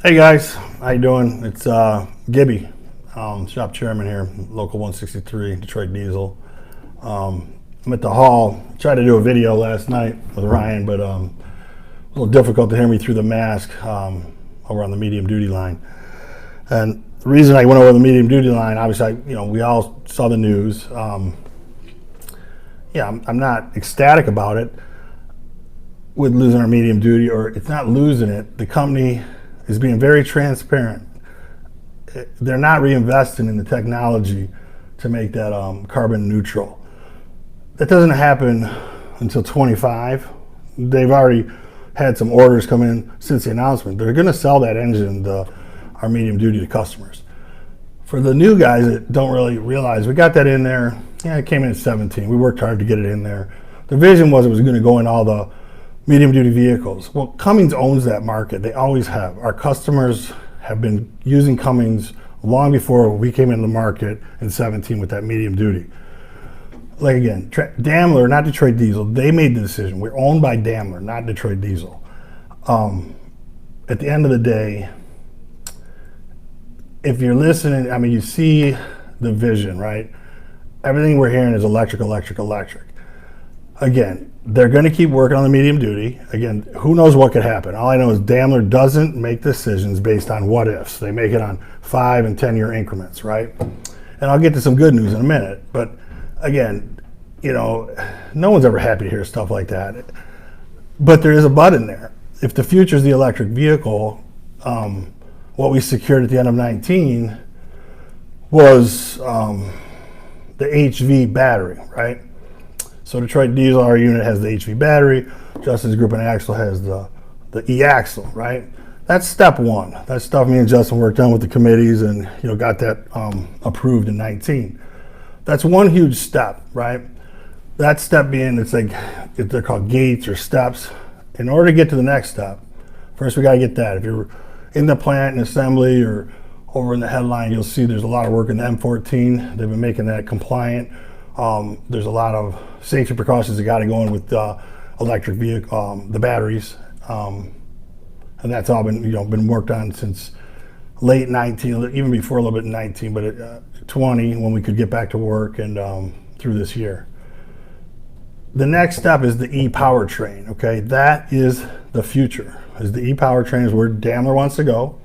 Hey guys, how you doing? It's Gibby, shop chairman here, local 163, Detroit Diesel. I'm at the hall. Tried to do a video last night with Ryan, but a little difficult to hear me through the mask over on the medium duty line. And the reason I went over the medium duty line, obviously, we all saw the news. I'm not ecstatic about it with losing our medium duty, or it's not losing it. The company is being very transparent. They're not reinvesting in the technology to make that carbon neutral. That doesn't happen until 25. They've already had some orders come in since the announcement. They're going to sell that engine, our medium duty, to customers. For the new guys that don't really realize, we got that in there. Yeah, it came in at 17. We worked hard to get it in there. The vision was it was going to go in all the medium duty vehicles. Well, Cummins owns that market. They always have. Our customers have been using Cummins long before we came into the market in 17 with that medium duty. Like again, Daimler, not Detroit Diesel, they made the decision. We're owned by Daimler, not Detroit Diesel. At the end of the day, if you're listening, you see the vision, right? Everything we're hearing is electric, electric, electric. Again, they're going to keep working on the medium duty. Again, who knows what could happen? All I know is Daimler doesn't make decisions based on what ifs. They make it on 5 and 10 year increments, right? And I'll get to some good news in a minute. But again, no one's ever happy to hear stuff like that. But there is a but in there. If the future is the electric vehicle, what we secured at the end of 19 was the HV battery, right? So Detroit Diesel, our unit, has the HV battery. Justin's Group and Axle has the e-axle, right? That's step one. That's stuff me and Justin worked on with the committees and got that approved in 19. That's one huge step, right? That step being, they're called gates or steps. In order to get to the next step, first we got to get that. If you're in the plant and assembly or over in the headline, you'll see there's a lot of work in the M14. They've been making that compliant. There's a lot of safety precautions that got to go in with electric vehicle, the batteries, and that's all been worked on since late 19, even before a little bit in 19, but 20 when we could get back to work and through this year. The next step is the e-powertrain. Okay, that is the future. Is the e-powertrain is where Daimler wants to go.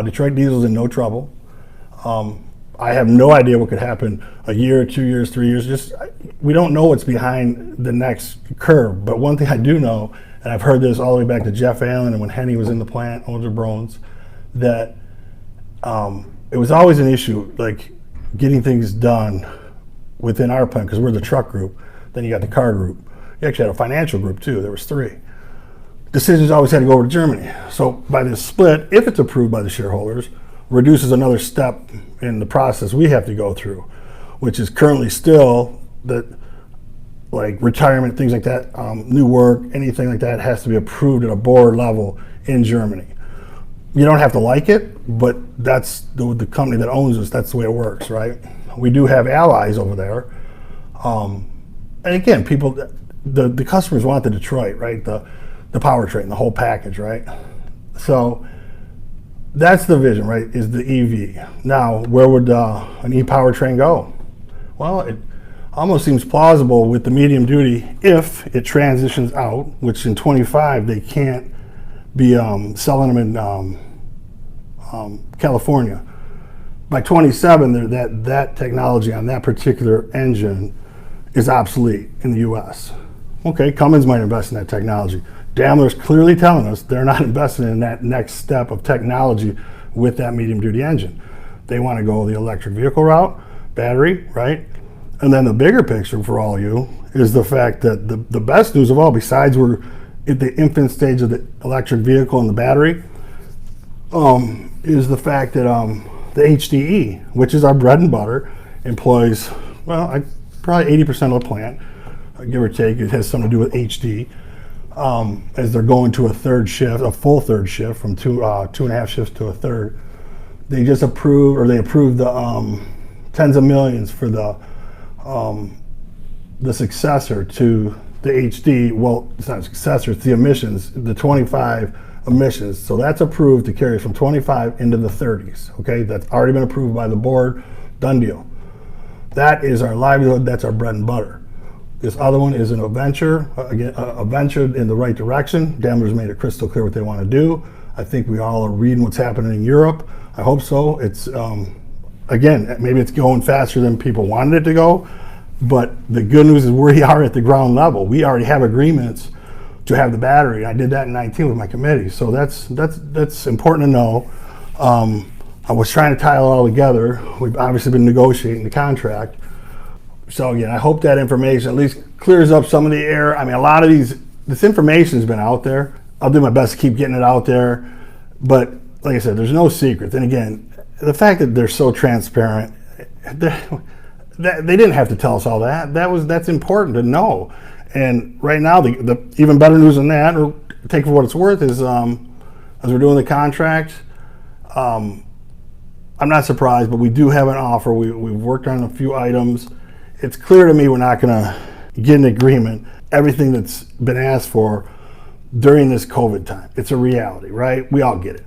Detroit Diesel's in no trouble. I have no idea what could happen a year, 2 years, 3 years. We don't know what's behind the next curve. But one thing I do know, and I've heard this all the way back to Jeff Allen and when Henny was in the plant, Older Brones, that it was always an issue, like getting things done within our plant, because we're the truck group. Then you got the car group. You actually had a financial group too. There was 3. Decisions always had to go over to Germany. So by this split, if it's approved by the shareholders, reduces another step in the process we have to go through, which is currently still that, like retirement, things like that, new work, anything like that has to be approved at a board level in Germany. You don't have to like it, but that's the company that owns us. That's the way it works, right? We do have allies over there. And again, people, the customers want the Detroit, right? The powertrain, the whole package, right? So that's the vision, right, is the EV. Now, where would an e-powertrain go? Well, it almost seems plausible with the medium duty if it transitions out, which in 25 they can't be selling them in California. By 27, that technology on that particular engine is obsolete in the US. Okay, Cummins might invest in that technology. Daimler's clearly telling us they're not investing in that next step of technology with that medium duty engine. They want to go the electric vehicle route, battery, right? And then the bigger picture for all of you is the fact that the best news of all, besides we're at the infant stage of the electric vehicle and the battery, is the fact that the HDE, which is our bread and butter, employs, probably 80% of the plant, give or take. It has something to do with HD. As they're going to a third shift, a full third shift from 2.5 shifts to a third. They just approved the tens of millions for the successor to the HD. Well, it's not a successor, it's the emissions, the 25 emissions. So that's approved to carry us from 25 into the 30s. Okay, that's already been approved by the board. Done deal. That is our livelihood. That's our bread and butter. This other one is a venture, again, a venture in the right direction. Daimler's made it crystal clear what they want to do. I think we all are reading what's happening in Europe. I hope so. It's, again, maybe it's going faster than people wanted it to go, but the good news is we are at the ground level. We already have agreements to have the battery. I did that in 19 with my committee, so that's important to know. I was trying to tie it all together. We've obviously been negotiating the contract. So again, I hope that information at least clears up some of the air. I mean, a lot of this information has been out there. I'll do my best to keep getting it out there. But like I said, there's no secret. And again, the fact that they're so transparent, they didn't have to tell us all that. That's important to know. And right now, the even better news than that, or take for what it's worth, is as we're doing the contract, I'm not surprised, but we do have an offer. We've worked on a few items. It's clear to me we're not going to get an agreement. Everything that's been asked for during this COVID time, it's a reality, right? We all get it.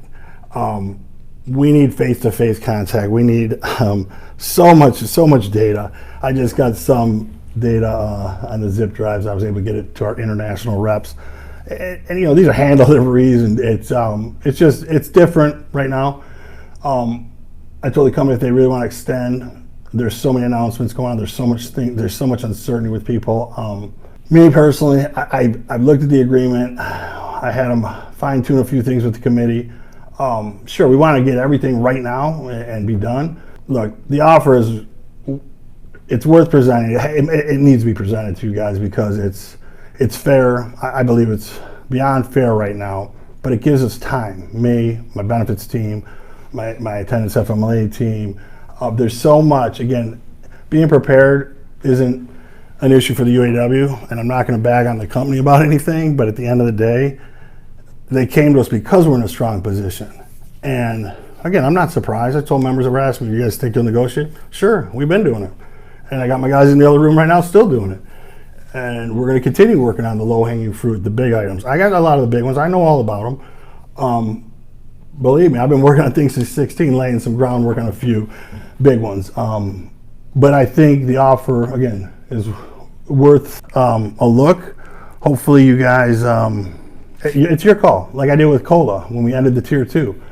We need face-to-face contact. We need so much data. I just got some data on the zip drives. I was able to get it to our international reps. And you know, these are hand deliveries, and it's different right now. I told the company if they really want to extend, there's so many announcements going on. There's so much uncertainty with people. Me personally, I've looked at the agreement. I had them fine tune a few things with the committee. Sure, we want to get everything right now and be done. Look, the offer it's worth presenting. It needs to be presented to you guys because it's fair. I believe it's beyond fair right now, but it gives us time. Me, my benefits team, my attendance FMLA team. There's so much. Again, being prepared isn't an issue for the UAW, and I'm not going to bag on the company about anything, but at the end of the day, they came to us because we're in a strong position. And again, I'm not surprised. I told members that were asking me, you guys think you'll negotiate? Sure, we've been doing it. And I got my guys in the other room right now still doing it. And we're going to continue working on the low-hanging fruit, the big items. I got a lot of the big ones. I know all about them. Believe me, I've been working on things since 16, laying some groundwork on a few big ones. But I think the offer, again, is worth a look. Hopefully you guys, it's your call, like I did with COLA when we ended the tier 2.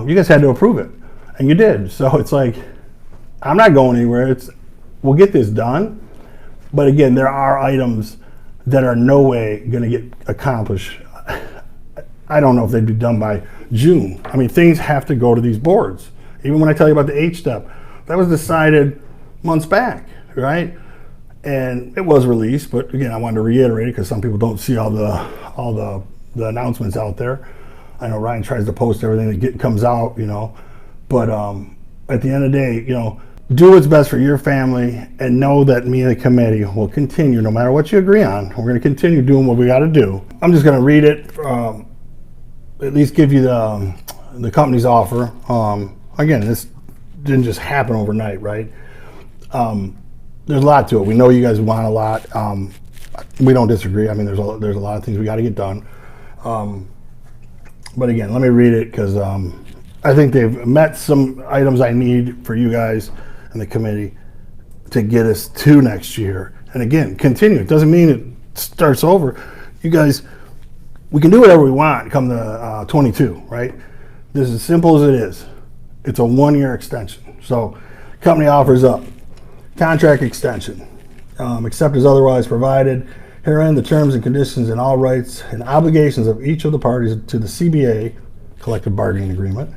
You guys had to approve it, and you did. So it's like, I'm not going anywhere. We'll get this done. But again, there are items that are no way going to get accomplished. I don't know if they'd be done by June. I mean, things have to go to these boards. Even when I tell you about the H-step, that was decided months back, right? And it was released, but again, I wanted to reiterate it because some people don't see all the announcements out there. I know Ryan tries to post everything that comes out, you know, but at the end of the day, you know, do what's best for your family and know that me and the committee will continue, no matter what you agree on. We're going to continue doing what we got to do. I'm just going to read it, at least give you the company's offer. Again, this didn't just happen overnight, right? There's a lot to it. We know you guys want a lot. We don't disagree. I mean, there's a lot of things we got to get done. But again, let me read it because I think they've met some items I need for you guys and the committee to get us to next year. And again, continue. It doesn't mean it starts over. You guys, we can do whatever we want come to 22, right? This is as simple as it is. It's a 1-year extension. So company offers up contract extension, except as otherwise provided. Herein, the terms and conditions and all rights and obligations of each of the parties to the CBA, collective bargaining agreement,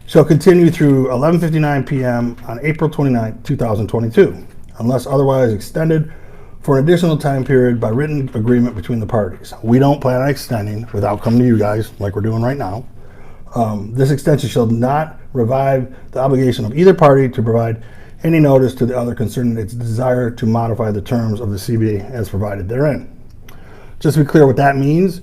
shall continue through 11:59 p.m. on April 29, 2022, unless otherwise extended for an additional time period by written agreement between the parties. We don't plan on extending without coming to you guys like we're doing right now. This extension shall not revive the obligation of either party to provide any notice to the other concerning its desire to modify the terms of the CBA as provided therein. Just to be clear, what that means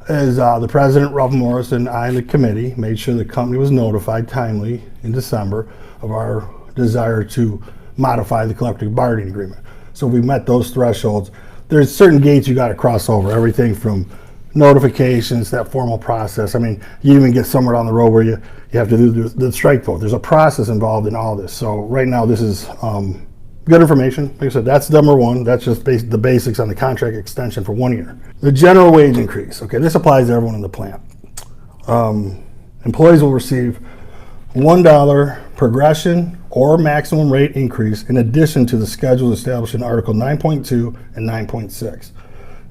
is the president, Ralph Morris, and I and the committee made sure the company was notified timely in December of our desire to modify the collective bargaining agreement. So we met those thresholds. There's certain gates you got to cross over, everything from notifications, that formal process. I mean, you even get somewhere down the road where you have to do the strike vote. There's a process involved in all this. So right now, this is good information. Like I said, that's number one. That's just the basics on the contract extension for 1 year. The general wage increase. Okay, this applies to everyone in the plant. Employees will receive $1 progression or maximum rate increase in addition to the schedules established in Article 9.2 and 9.6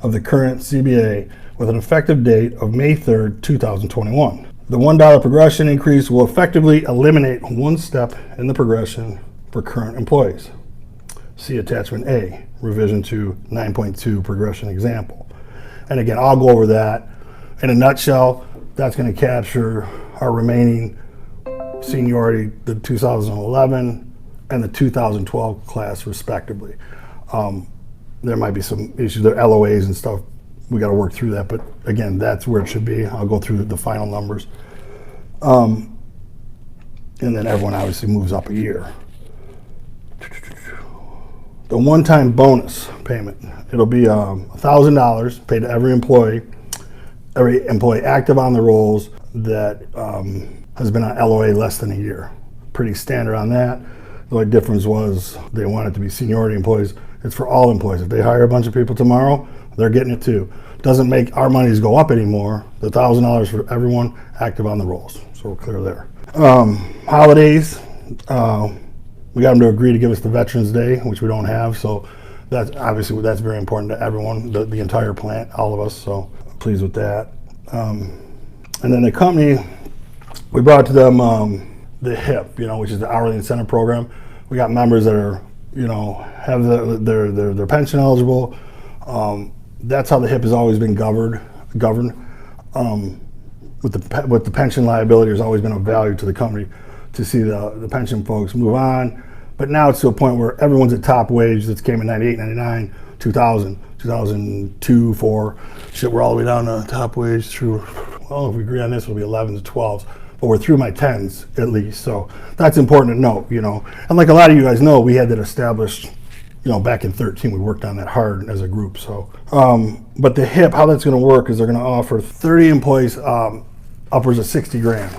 of the current CBA with an effective date of May 3rd, 2021. The $1 progression increase will effectively eliminate one step in the progression for current employees. See Attachment A, revision to 9.2 progression example. And again, I'll go over that. In a nutshell, that's going to capture our remaining seniority, the 2011 and the 2012 class respectively. There might be some issues, there are LOAs and stuff. We got to work through that, but again, that's where it should be. I'll go through the final numbers. And then everyone obviously moves up a year. The one-time bonus payment, it'll be $1,000 paid to every employee active on the rolls that has been on LOA less than a year. Pretty standard on that. The only difference was they want it to be seniority employees. It's for all employees. If they hire a bunch of people tomorrow, they're getting it too. Doesn't make our monies go up anymore. The $1,000 for everyone active on the rolls. So we're clear there. Holidays, we got them to agree to give us the Veterans Day, which we don't have. So that's obviously that's very important to everyone, the entire plant, all of us. So pleased with that. And then the company, we brought to them the HIP, which is the hourly incentive program. We got members that are, have their pension eligible. That's how the HIP has always been governed. With the pension liability, there's always been a value to the company to see the pension folks move on. But now it's to a point where everyone's at top wage. That came in 98, 99, 2000, 2002, 4. Shit, we're all the way down to top wage through, well, if we agree on this, it'll be 11s to 12s. But we're through my 10s at least. So that's important to note, And like a lot of you guys know, we had that established, back in 13. We worked on that hard as a group. So, but the HIP, how that's going to work is they're going to offer 30 employees upwards of 60 grand,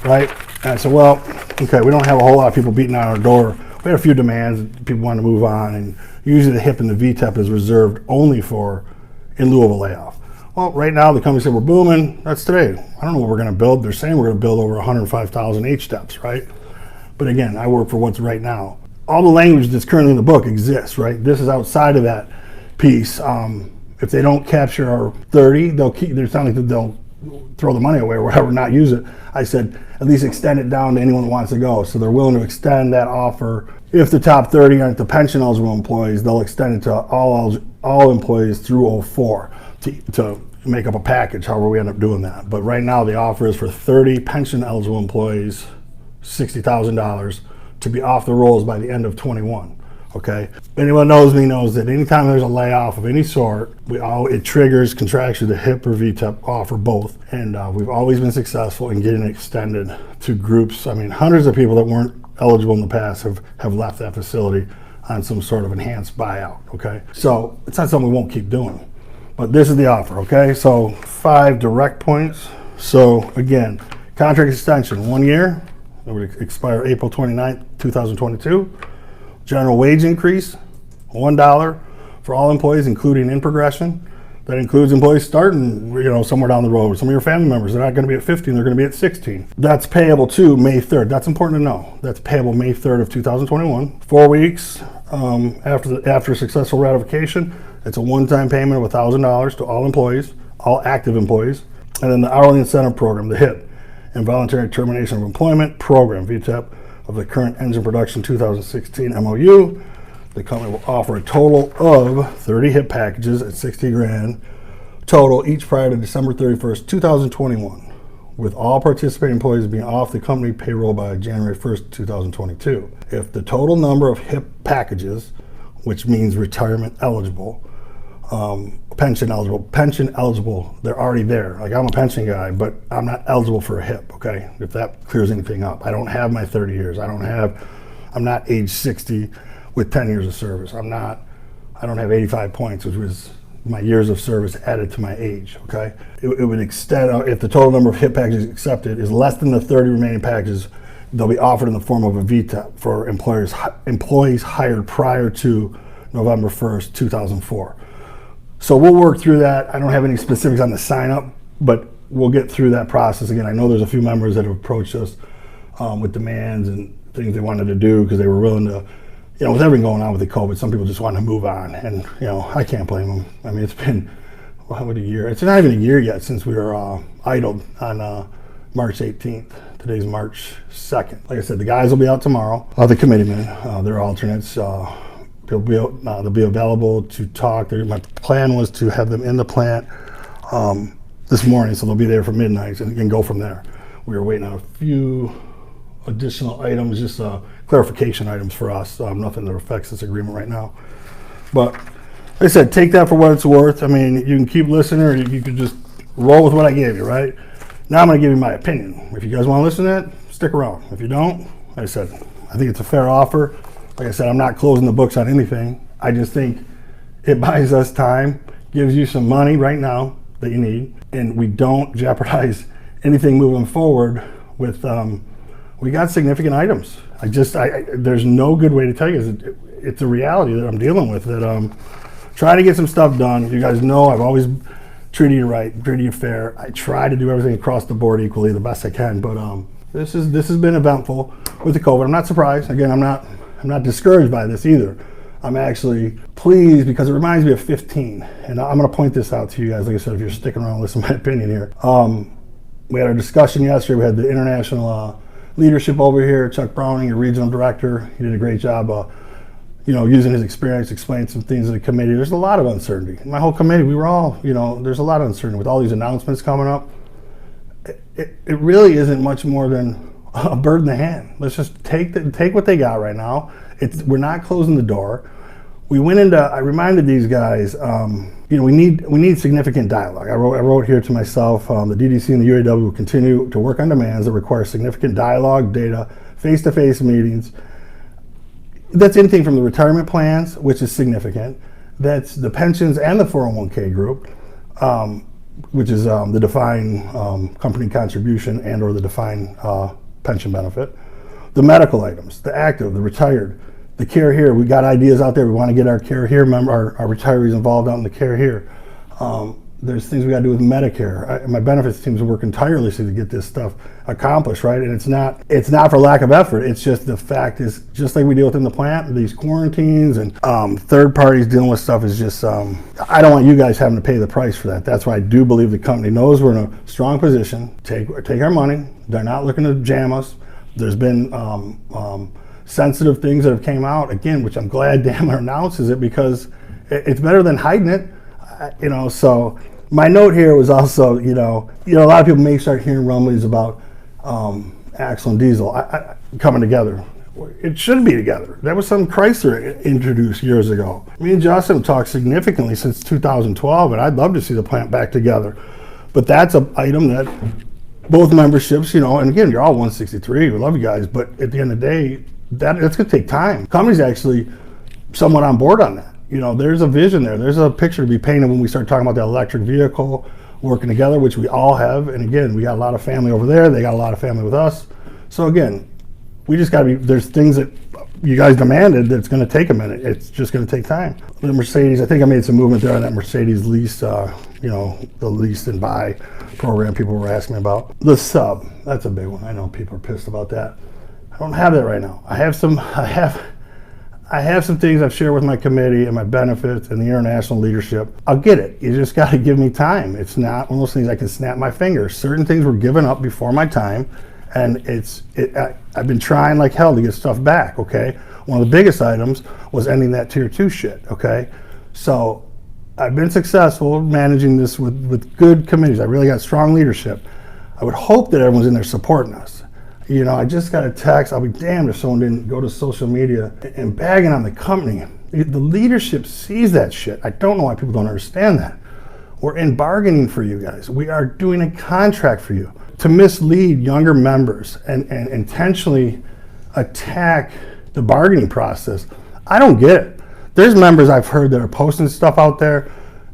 right? And I said, well, okay, we don't have a whole lot of people beating on our door. We had a few demands, people wanted to move on, and usually the HIP and the VTEP is reserved only for in lieu of a layoff. Well, right now the company said we're booming. That's today. I don't know what we're going to build. They're saying we're going to build over 105,000 H-steps, right? But again, I work for what's right now. All the language that's currently in the book exists, right? This is outside of that piece. If they don't capture our 30, they'll keep. There's not like they'll throw the money away or whatever, not use it. I said at least extend it down to anyone that wants to go. So they're willing to extend that offer. If the top 30 aren't the pension eligible employees, they'll extend it to all employees through 04 to make up a package, however we end up doing that. But right now the offer is for 30 pension eligible employees, $60,000 to be off the rolls by the end of 21. Okay. Anyone knows me knows that anytime there's a layoff of any sort, it triggers contractually the HIP or VTEP offer both. And we've always been successful in getting it extended to groups. I mean, hundreds of people that weren't eligible in the past have left that facility on some sort of enhanced buyout. Okay. So it's not something we won't keep doing, but this is the offer. Okay. So 5 direct points. So again, contract extension, 1 year. It would expire April 29th, 2022. General wage increase, $1 for all employees, including in progression. That includes employees starting, somewhere down the road. Some of your family members, they're not going to be at 15, they're going to be at 16. That's payable to May 3rd. That's important to know. That's payable May 3rd of 2021. 4 weeks after successful ratification. It's a one-time payment of $1,000 to all employees, all active employees. And then the hourly incentive program, the HIP, Involuntary Termination of Employment Program, VTEP, of the current engine production 2016 MOU. The company will offer a total of 30 HIP packages at 60 grand total, each prior to December 31st, 2021, with all participating employees being off the company payroll by January 1st, 2022. If the total number of HIP packages, which means retirement eligible, pension eligible, they're already there. Like, I'm a pension guy, but I'm not eligible for a HIP, okay? If that clears anything up. I don't have my 30 years. I'm not age 60 with 10 years of service. I don't have 85 points, which was my years of service added to my age, okay? It would extend, if the total number of HIP packages accepted is less than the 30 remaining packages, they'll be offered in the form of a VTEP for employees hired prior to November 1st, 2004. So we'll work through that. I don't have any specifics on the sign up, but we'll get through that process. Again, I know there's a few members that have approached us with demands and things they wanted to do because they were willing to, with everything going on with the COVID, some people just want to move on, and I can't blame them. I mean, it's been a year. It's not even a year yet since we were idled on March 18th. Today's March 2nd. Like I said, the guys will be out tomorrow. The committeemen, they're alternates. They'll be available to talk. My plan was to have them in the plant this morning, so they'll be there for midnight and go from there. We were waiting on a few additional items, just clarification items for us. Nothing that affects this agreement right now. But like I said, take that for what it's worth. I mean, you can keep listening, or you can just roll with what I gave you, right? Now I'm going to give you my opinion. If you guys want to listen to it, stick around. If you don't, like I said, I think it's a fair offer. Like I said, I'm not closing the books on anything. I just think it buys us time, gives you some money right now that you need, and we don't jeopardize anything moving forward with, we got significant items. There's no good way to tell you. It's a reality that I'm dealing with, that trying to get some stuff done. You guys know I've always treated you right, treated you fair. I try to do everything across the board equally the best I can, but this has been eventful with the COVID. I'm not surprised. Again, I'm not discouraged by this either. I'm actually pleased because it reminds me of 15. And I'm going to point this out to you guys. Like I said, if you're sticking around, listen to my opinion here. We had our discussion yesterday. We had the international leadership over here. Chuck Browning, your regional director. He did a great job, using his experience, explaining some things to the committee. There's a lot of uncertainty. My whole committee, we were all, there's a lot of uncertainty with all these announcements coming up. It really isn't much more than a bird in the hand. Let's just take what they got right now. We're not closing the door. We went into. I reminded these guys. We need significant dialogue. I wrote here to myself. The DDC and the UAW will continue to work on demands that require significant dialogue, data, face-to-face meetings. That's anything from the retirement plans, which is significant. That's the pensions and the 401k group, which is the defined company contribution and/or the defined pension benefit, the medical items, the active, the retired, the care here. We got ideas out there. We want to get our care here our retirees involved out in the care here. There's things we got to do with Medicare. My benefits teams are working tirelessly to get this stuff accomplished, right? And it's not for lack of effort. It's just the fact is, just like we deal within the plant, these quarantines and third parties dealing with stuff is just, I don't want you guys having to pay the price for that. That's why I do believe the company knows we're in a strong position. Take our money. They're not looking to jam us. There's been sensitive things that have came out, again, which I'm glad Daimler announces it, because it's better than hiding it, so my note here was also, a lot of people may start hearing rumblings about Axle and Diesel coming together. It should be together. That was something Chrysler introduced years ago. Me and Justin have talked significantly since 2012, and I'd love to see the plant back together. But that's an item that both memberships, and again, you're all 163. We love you guys, but at the end of the day, that's going to take time. The company's actually somewhat on board on that. There's a vision there. There's a picture to be painted when we start talking about the electric vehicle working together, which we all have. And again, we got a lot of family over there. They got a lot of family with us. So again, we just got to there's things that you guys demanded that's going to take a minute. It's just going to take time. The Mercedes, I think I made some movement there on that Mercedes lease, the lease and buy program people were asking me about. The sub, that's a big one. I know people are pissed about that. I don't have that right now. I have some things I've shared with my committee and my benefits and the international leadership. I'll get it. You just got to give me time. It's not one of those things I can snap my fingers. Certain things were given up before my time, and I've been trying like hell to get stuff back, okay? One of the biggest items was ending that tier 2 shit, okay? So I've been successful managing this with good committees. I really got strong leadership. I would hope that everyone's in there supporting us. I just got a text. I'll be damned if someone didn't go to social media and bagging on the company. The leadership sees that shit. I don't know why people don't understand that. We're in bargaining for you guys. We are doing a contract for you. To mislead younger members and intentionally attack the bargaining process, I don't get it. There's members I've heard that are posting stuff out there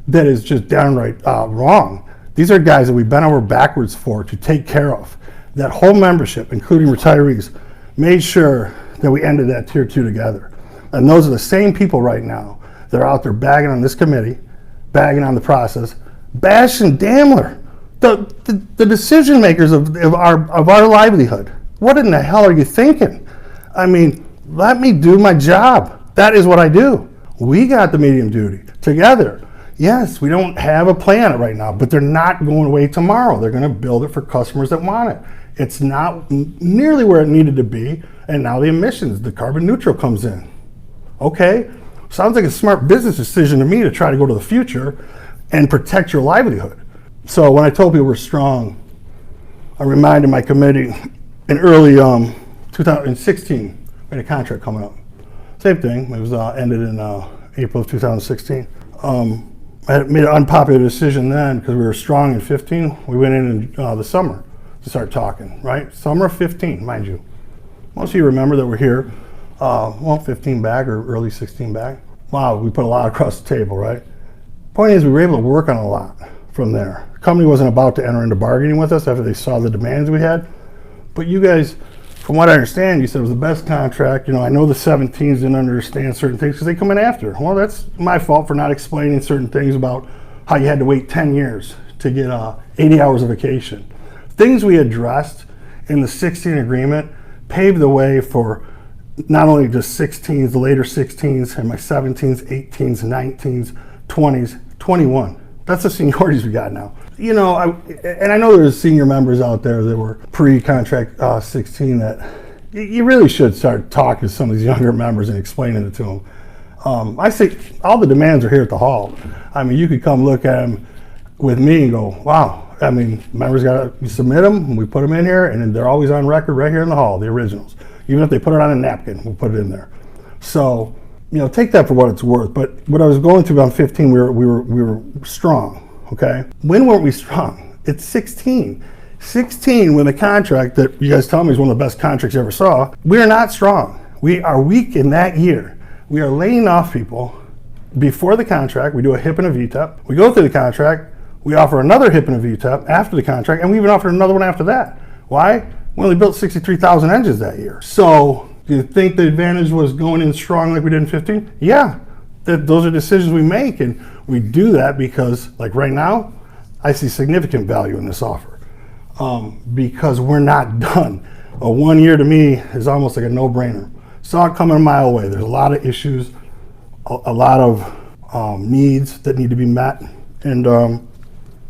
that is just downright wrong. These are guys that we've bent over backwards for to take care of. That whole membership, including retirees, made sure that we ended that tier 2 together. And those are the same people right now that are out there bagging on this committee, bagging on the process, bashing Daimler, the decision makers of our livelihood. What in the hell are you thinking? I mean, let me do my job. That is what I do. We got the medium duty together. Yes, we don't have a play on it right now, but they're not going away tomorrow. They're going to build it for customers that want it. It's not nearly where it needed to be, and now the emissions, the carbon neutral comes in. Okay, sounds like a smart business decision to me to try to go to the future and protect your livelihood. So when I told people we're strong, I reminded my committee in early 2016, we had a contract coming up. Same thing, it was ended in April of 2016. I had made an unpopular decision then because we were strong in 15. We went in the summer to start talking, right? Summer of 15, mind you. Most of you remember that we're here, 15 back or early 16 back. Wow, we put a lot across the table, right? Point is, we were able to work on a lot from there. The company wasn't about to enter into bargaining with us after they saw the demands we had. But you guys, from what I understand, you said it was the best contract. You know, I know the 17s didn't understand certain things because they come in after. Well, that's my fault for not explaining certain things about how you had to wait 10 years to get 80 hours of vacation. Things we addressed in the 16 agreement paved the way for not only just 16s, the later 16s, and my 17s, 18s, 19s, 20s, 21. That's the seniorities we got now. You know, I know there's senior members out there that were pre-contract 16 that you really should start talking to some of these younger members and explaining it to them. I say all the demands are here at the hall. I mean, you could come look at them with me and go, wow. I mean, members we submit them, and we put them in here, and they're always on record right here in the hall, the originals. Even if they put it on a napkin, we'll put it in there. So, you know, take that for what it's worth. But what I was going through about 15, we were strong. Okay, when weren't we strong? It's 16. 16 when the contract that you guys tell me is one of the best contracts you ever saw. We are not strong. We are weak in that year. We are laying off people before the contract. We do a HIP and a VTEP. We go through the contract. We offer another HIP and a VTEP after the contract, and we even offered another one after that. Why? We only built 63,000 engines that year. So do you think the advantage was going in strong like we did in 15? Yeah, those are decisions we make, and we do that because, like right now, I see significant value in this offer because we're not done. A 1 year to me is almost like a no-brainer. Saw it coming a mile away. There's a lot of issues, a lot of needs that need to be met, and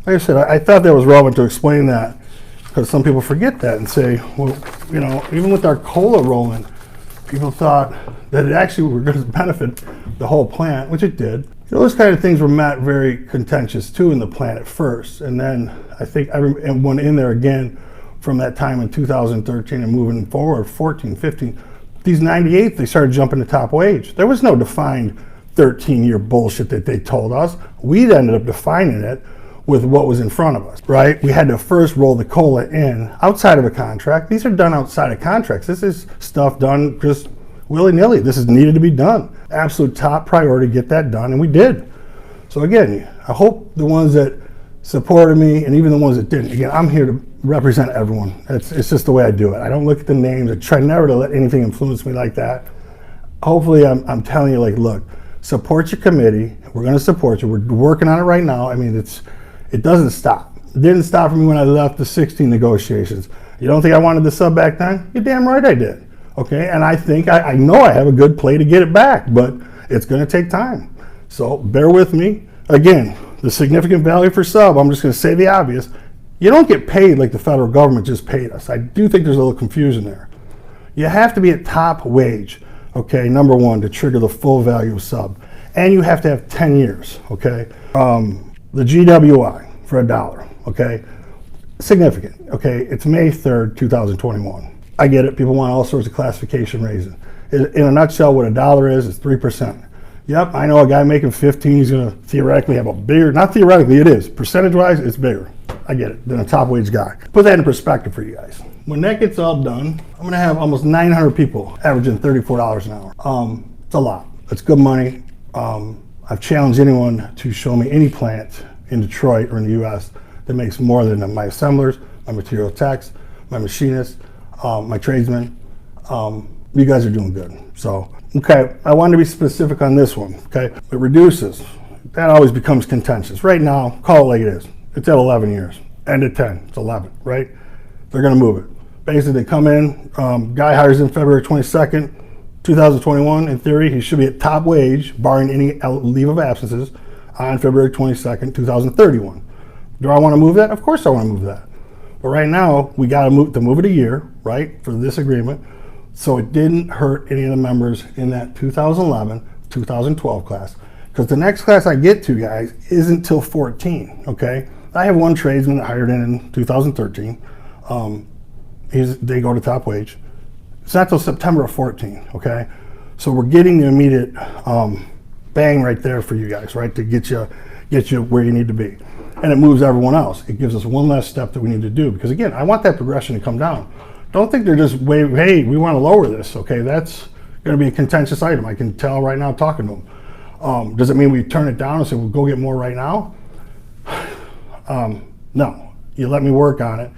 like I said, I thought that was relevant to explain that because some people forget that and say, well, you know, even with our COLA rolling, people thought that it actually were going to benefit the whole plant, which it did. Those kind of things were met very contentious too in the plant at first, and then I think I went in there again from that time in 2013 and moving forward, 14, 15. These 98, they started jumping to top wage. There was no defined 13-year bullshit that they told us. We ended up defining it with what was in front of us, right? We had to first roll the COLA in outside of a contract. These are done outside of contracts. This is stuff done just willy-nilly. This is needed to be done. Absolute top priority, get that done, and we did. So again, I hope the ones that supported me and even the ones that didn't, again, I'm here to represent everyone. It's just the way I do it. I don't look at the names. I try never to let anything influence me like that. Hopefully I'm telling you, like, look, support your committee. We're going to support you. We're working on it right now. I mean, it doesn't stop. It didn't stop for me when I left the 16 negotiations. You don't think I wanted the sub back then? You're damn right I did. Okay, and I think I know I have a good play to get it back, but it's going to take time. So bear with me. Again, the significant value for sub, I'm just going to say the obvious. You don't get paid like the federal government just paid us. I do think there's a little confusion there. You have to be at top wage, okay, number one, to trigger the full value of sub. And you have to have 10 years, okay? The GWI for $1, okay? Significant, okay? It's May 3rd, 2021. I get it, people want all sorts of classification raises. In a nutshell, what $1 is 3%. Yep, I know a guy making 15, he's gonna theoretically have a bigger, not theoretically, it is. Percentage-wise, it's bigger. I get it, than a top wage guy. Put that in perspective for you guys. When that gets all done, I'm gonna have almost 900 people averaging $34 an hour. It's a lot, it's good money. I I've challenged anyone to show me any plant in Detroit or in the U.S. that makes more than my assemblers, my material techs, my machinists, my tradesmen. You guys are doing good. So, okay, I wanted to be specific on this one, okay? It reduces. That always becomes contentious. Right now, call it like it is. It's at 11 years. End at 10, it's 11, right? They're gonna move it. Basically, they come in, guy hires in February 22nd, 2021. In theory, he should be at top wage, barring any leave of absences, on February 22nd, 2031. Do I wanna move that? Of course I wanna move that. But right now, we gotta move it a year, right, for this agreement. So it didn't hurt any of the members in that 2011, 2012 class. Because the next class I get to, guys, isn't till 14, okay? I have one tradesman that hired in 2013. They go to top wage. It's not till September of 14, okay? So we're getting the immediate bang right there for you guys, right? To get you where you need to be. And it moves everyone else. It gives us one less step that we need to do. Because again, I want that progression to come down. Don't think they're just, hey, we want to lower this, okay? That's going to be a contentious item. I can tell right now talking to them. Does it mean we turn it down and say, well, go get more right now? No. You let me work on it.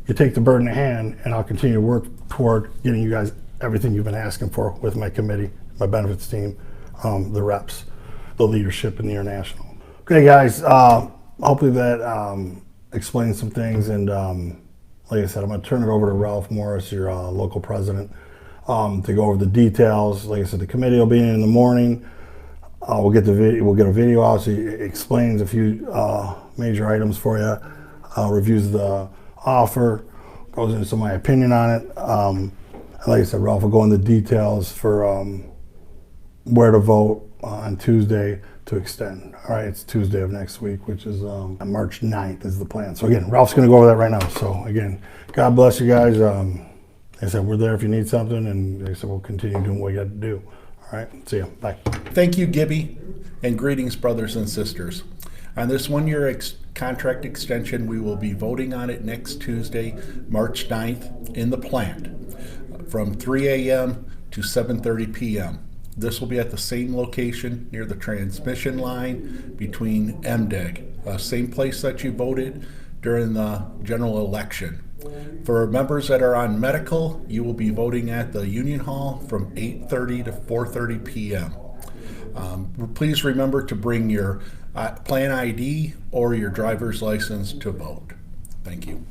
You take the bird in hand, and I'll continue to work toward getting you guys everything you've been asking for with my committee, my benefits team, the reps, the leadership, and the international. Okay, guys, hopefully that explains some things. And like I said, I'm going to turn it over to Ralph Morris, your local president, to go over the details. Like I said, the committee will be in the morning. We'll get a video out so he explains a few major items for you, reviews the offer, goes into some of my opinion on it. Like I said, Ralph will go into details for where to vote on Tuesday to extend. All right, it's Tuesday of next week, which is March 9th is the plan. So again, Ralph's going to go over that right now. So again, God bless you guys. Like I said, we're there if you need something, and like I said, we'll continue doing what you got to do. All right, see ya. Bye. Thank you, Gibby, and greetings, brothers and sisters. On this one-year contract extension, we will be voting on it next Tuesday, March 9th, in the plant from 3 a.m. to 7:30 p.m. This will be at the same location near the transmission line between MDEG, same place that you voted during the general election. For members that are on medical, you will be voting at the Union Hall from 8:30 to 4:30 p.m. Please remember to bring your plan ID or your driver's license to vote. Thank you.